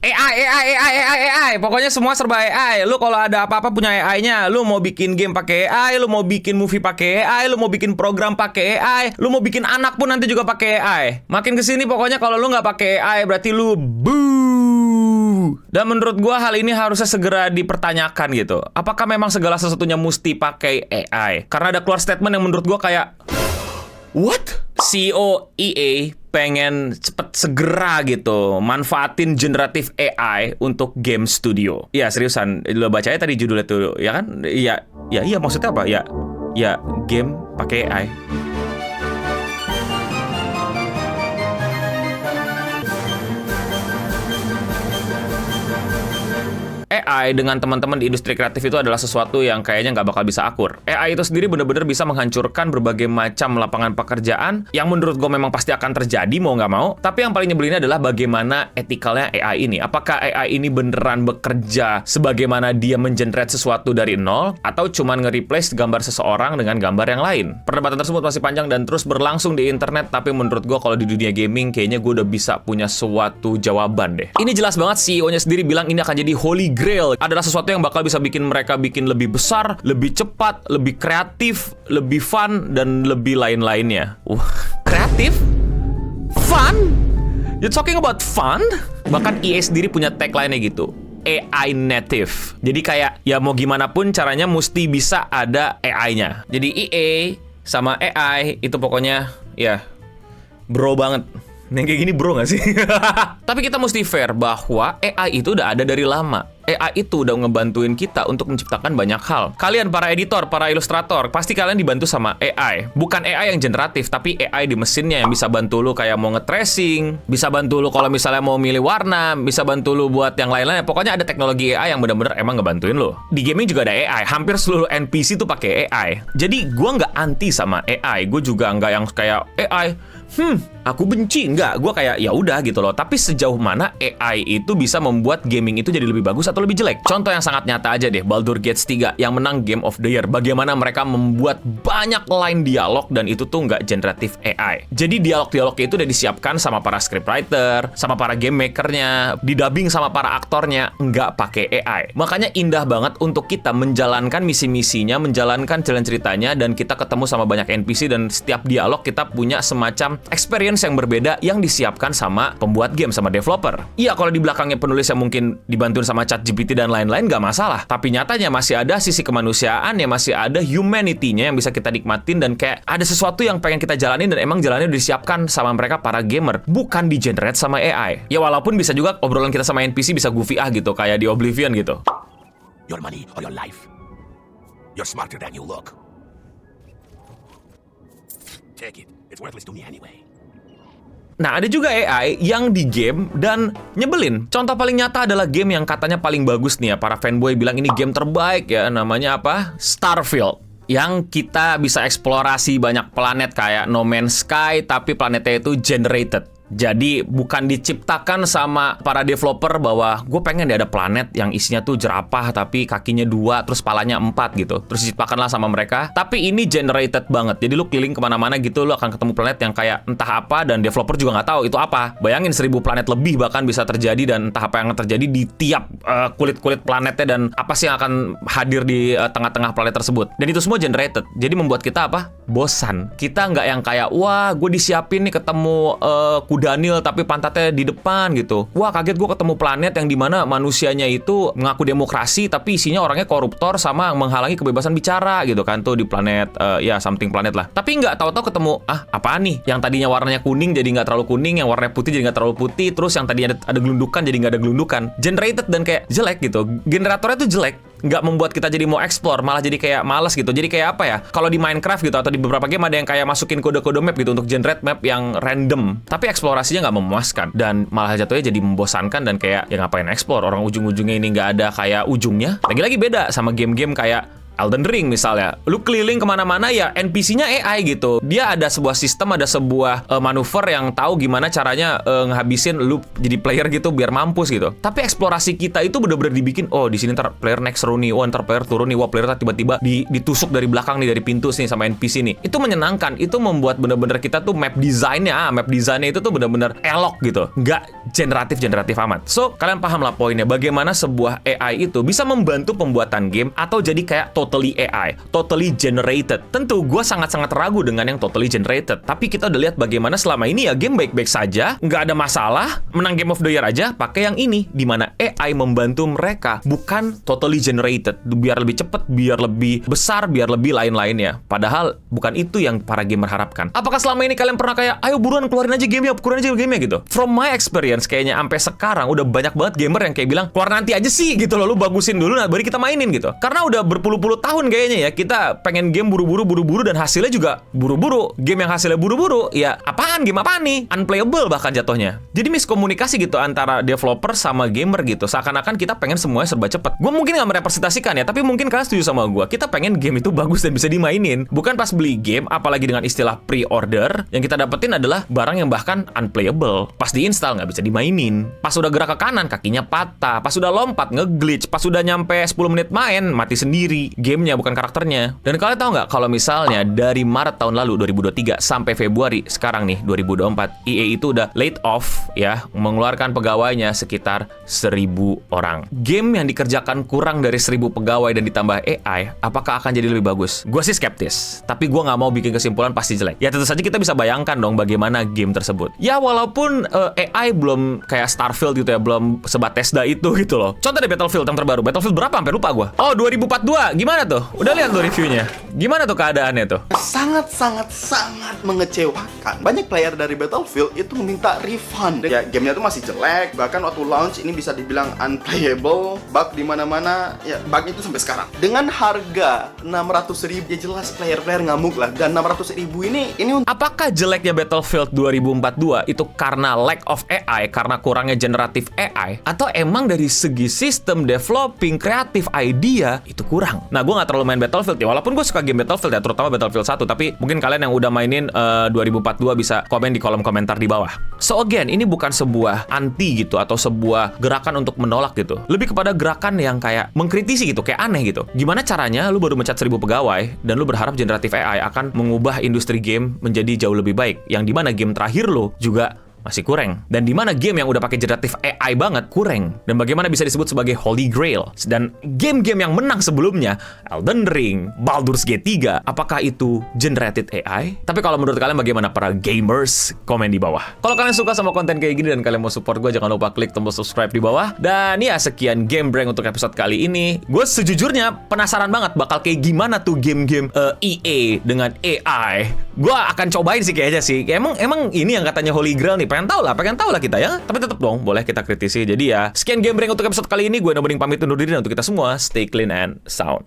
AI. Pokoknya semua serba AI. Lu kalau ada apa-apa punya AI-nya. Lu mau bikin game pakai AI, lu mau bikin movie pakai AI, lu mau bikin program pakai AI, lu mau bikin anak pun nanti juga pakai AI. Makin kesini pokoknya kalau lu nggak pakai AI berarti lu boo. Dan menurut gua hal ini harusnya segera dipertanyakan gitu. Apakah memang segala sesuatunya mesti pakai AI? Karena ada keluar statement yang menurut gua kayak what? CEO EA pengen cepet segera gitu manfaatin generatif AI untuk game studio. Ya seriusan, lo baca tadi judulnya tuh, ya kan? Iya maksudnya apa? Ya game pakai AI. AI dengan teman-teman di industri kreatif itu adalah sesuatu yang kayaknya nggak bakal bisa akur. AI itu sendiri benar-benar bisa menghancurkan berbagai macam lapangan pekerjaan yang menurut gue memang pasti akan terjadi mau nggak mau. Tapi yang paling nyebelinnya adalah bagaimana etikalnya AI ini. Apakah AI ini beneran bekerja sebagaimana dia mengenerate sesuatu dari nol atau cuman nge-replace gambar seseorang dengan gambar yang lain? Perdebatan tersebut masih panjang dan terus berlangsung di internet, tapi menurut gue kalau di dunia gaming kayaknya gue udah bisa punya suatu jawaban deh. Ini jelas banget CEO-nya sendiri bilang ini akan jadi holy grail, adalah sesuatu yang bakal bisa bikin mereka bikin lebih besar, lebih cepat, lebih kreatif, lebih fun, dan lebih lain-lainnya. Kreatif? Fun? You talking about fun? Bahkan EA sendiri punya tagline-nya gitu, AI native. Jadi kayak ya mau gimana pun caranya mesti bisa ada AI-nya. Jadi EA sama AI itu pokoknya ya bro banget. Yang kayak gini bro gak sih? Tapi kita mesti fair bahwa AI itu udah ada dari lama. AI itu udah ngebantuin kita untuk menciptakan banyak hal. Kalian para editor, para ilustrator, pasti kalian dibantu sama AI. Bukan AI yang generatif, tapi AI di mesinnya yang bisa bantu lu kayak mau nge-tracing, bisa bantu lu kalau misalnya mau milih warna, bisa bantu lu buat yang lain-lain. Pokoknya ada teknologi AI yang benar-benar emang ngebantuin lu. Di gaming juga ada AI. Hampir seluruh NPC tuh pakai AI. Jadi gua nggak anti sama AI. Gue juga nggak yang kayak AI aku benci, enggak. Gue kayak ya udah gitu loh. Tapi sejauh mana AI itu bisa membuat gaming itu jadi lebih bagus atau lebih jelek? Contoh yang sangat nyata aja deh, Baldur's Gate 3 yang menang Game of the Year. Bagaimana mereka membuat banyak line dialog dan itu tuh nggak generatif AI. Jadi dialog-dialognya itu udah disiapkan sama para scriptwriter, sama para game makernya, didubbing sama para aktornya, nggak pakai AI. Makanya indah banget untuk kita menjalankan misi-misinya, menjalankan jalan ceritanya, dan kita ketemu sama banyak NPC dan setiap dialog kita punya semacam experience yang berbeda yang disiapkan sama pembuat game, sama developer. Iya, kalau di belakangnya penulis yang mungkin dibantuin sama ChatGPT dan lain-lain nggak masalah. Tapi nyatanya masih ada sisi kemanusiaan, ya masih ada humanity-nya yang bisa kita nikmatin, dan kayak ada sesuatu yang pengen kita jalanin dan emang jalannya udah disiapkan sama mereka para gamer, bukan di-generate sama AI. Ya walaupun bisa juga obrolan kita sama NPC bisa goofy gitu, kayak di Oblivion gitu. Your money or your life. You're smarter than you look. Take it. It's worthless to me anyway. Nah, ada juga AI yang di game dan nyebelin. Contoh paling nyata adalah game yang katanya paling bagus nih ya. Para fanboy bilang ini game terbaik ya. Namanya apa? Starfield. Yang kita bisa eksplorasi banyak planet kayak No Man's Sky, tapi planetnya itu generated. Jadi bukan diciptakan sama para developer bahwa gue pengen ada planet yang isinya tuh jerapah tapi kakinya 2 terus palanya 4 gitu. Terus diciptakanlah sama mereka. Tapi ini generated banget. Jadi lu keliling kemana-mana gitu, lu akan ketemu planet yang kayak entah apa dan developer juga nggak tahu itu apa. Bayangin 1000 planet lebih bahkan bisa terjadi, dan entah apa yang akan terjadi di tiap kulit-kulit planetnya dan apa sih yang akan hadir di tengah-tengah planet tersebut. Dan itu semua generated. Jadi membuat kita apa? Bosan. Kita nggak yang kayak wah gue disiapin nih ketemu Daniel tapi pantatnya di depan gitu. Wah kaget gue ketemu planet yang dimana manusianya itu mengaku demokrasi tapi isinya orangnya koruptor sama menghalangi kebebasan bicara gitu kan tuh di planet ya something planet lah. Tapi nggak tahu-tahu ketemu apaan nih? Yang tadinya warnanya kuning jadi nggak terlalu kuning, yang warnanya putih jadi nggak terlalu putih, terus yang tadinya ada gelundukan jadi nggak ada gelundukan. Generated dan kayak jelek gitu. Generatornya tuh jelek. Nggak membuat kita jadi mau explore, malah jadi kayak males gitu. Jadi kayak apa ya, kalau di Minecraft gitu atau di beberapa game ada yang kayak masukin kode-kode map gitu untuk generate map yang random, tapi eksplorasinya nggak memuaskan dan malah jatuhnya jadi membosankan dan kayak ya ngapain explore, orang ujung-ujungnya ini nggak ada kayak ujungnya. Lagi-lagi beda sama game-game kayak Elden Ring misalnya, lu keliling kemana-mana ya NPC-nya AI gitu. Dia ada sebuah sistem, ada sebuah manuver yang tahu gimana caranya ngehabisin lu jadi player gitu biar mampus gitu. Tapi eksplorasi kita itu bener-bener dibikin, oh di sini ntar player next seru nih, oh ntar player turun nih, wah player tiba-tiba ditusuk dari belakang nih, dari pintu sini sama NPC nih. Itu menyenangkan, itu membuat bener-bener kita tuh map desainnya itu tuh bener-bener elok gitu, nggak generatif amat. So kalian paham lah poinnya, bagaimana sebuah AI itu bisa membantu pembuatan game atau jadi kayak totally AI, totally generated. Tentu gue sangat-sangat ragu dengan yang totally generated, tapi kita udah lihat bagaimana selama ini ya game baik-baik saja, nggak ada masalah, menang Game of the Year aja pakai yang ini, dimana AI membantu mereka, bukan totally generated, biar lebih cepet, biar lebih besar, biar lebih lain-lainnya. Padahal bukan itu yang para gamer harapkan. Apakah selama ini kalian pernah kayak, ayo buruan keluarin aja gamenya gitu? From my experience, kayaknya sampai sekarang udah banyak banget gamer yang kayak bilang, keluar nanti aja sih gitu loh, lu bagusin dulu, nah baru kita mainin gitu. Karena udah berpuluh-puluh tahun kayaknya ya, kita pengen game buru-buru dan hasilnya juga buru-buru. Game yang hasilnya buru-buru, ya apaan? Game apaan nih? Unplayable bahkan jatuhnya. Jadi miskomunikasi gitu antara developer sama gamer gitu. Seakan-akan kita pengen semuanya serba cepet. Gue mungkin gak merepresentasikan ya, tapi mungkin kalian setuju sama gue. Kita pengen game itu bagus dan bisa dimainin. Bukan pas beli game, apalagi dengan istilah pre-order, yang kita dapetin adalah barang yang bahkan unplayable. Pas diinstal nggak bisa dimainin. Pas udah gerak ke kanan, kakinya patah. Pas udah lompat, nge-glitch. Pas udah nyampe 10 menit main, mati sendiri. Gamenya, bukan karakternya. Dan kalian tahu nggak, kalau misalnya dari Maret tahun lalu, 2023, sampai Februari, sekarang nih, 2024, EA itu udah laid off, ya, mengeluarkan pegawainya sekitar 1.000 orang. Game yang dikerjakan kurang dari 1.000 pegawai dan ditambah AI, apakah akan jadi lebih bagus? Gue sih skeptis. Tapi gue nggak mau bikin kesimpulan pasti jelek. Ya tentu saja kita bisa bayangkan dong bagaimana game tersebut. Ya walaupun AI belum kayak Starfield gitu ya, belum seBethesda itu gitu loh. Contoh deh Battlefield yang terbaru. Battlefield berapa? Sampai lupa gue. Oh 2042. Gimana tuh? Udah lihat tuh reviewnya? Gimana tuh keadaannya tuh? Sangat mengecewakan. Banyak player dari Battlefield itu meminta refund. Ya gamenya tuh masih jelek. Bahkan waktu launch ini bisa dibilang unplayable. Bug di mana-mana. Ya bug itu sampai sekarang. Dengan harga 600.000, ya jelas player-player ngamuk lah. Dan 600.000 ini apakah jeleknya Battlefield 2042 itu karena lack of AI, karena kurangnya generatif AI, atau emang dari segi sistem developing, kreatif idea itu kurang? Nah, gue nggak terlalu main Battlefield ya, walaupun gue suka game Battlefield ya, terutama Battlefield 1, tapi mungkin kalian yang udah mainin 2042 bisa komen di kolom komentar di bawah. So again, ini bukan sebuah anti gitu, atau sebuah gerakan untuk menolak gitu. Lebih kepada gerakan yang kayak mengkritisi gitu, kayak aneh gitu. Gimana caranya lu baru mencat 1.000 pegawai, dan lu berharap generatif AI akan mengubah industri game menjadi jauh lebih baik, yang dimana game terakhir lo juga masih kurang. Dan dimana game yang udah pakai generatif AI banget kurang. Dan bagaimana bisa disebut sebagai Holy Grail. Dan game-game yang menang sebelumnya, Elden Ring, Baldur's Gate 3, apakah itu generated AI? Tapi kalau menurut kalian bagaimana para gamers? Komen di bawah. Kalau kalian suka sama konten kayak gini dan kalian mau support gue, jangan lupa klik tombol subscribe di bawah. Dan ya sekian Game Breng untuk episode kali ini. Gue sejujurnya penasaran banget bakal kayak gimana tuh game-game EA dengan AI. Gue akan cobain sih kayaknya sih. Emang ini yang katanya Holy Grail nih. Pengen tahu lah kita ya. Tapi tetap dong, boleh kita kritisi. Jadi ya, sekian Game Breng untuk episode kali ini. Gue Noboding pamit undur diri, dan untuk kita semua, stay clean and sound.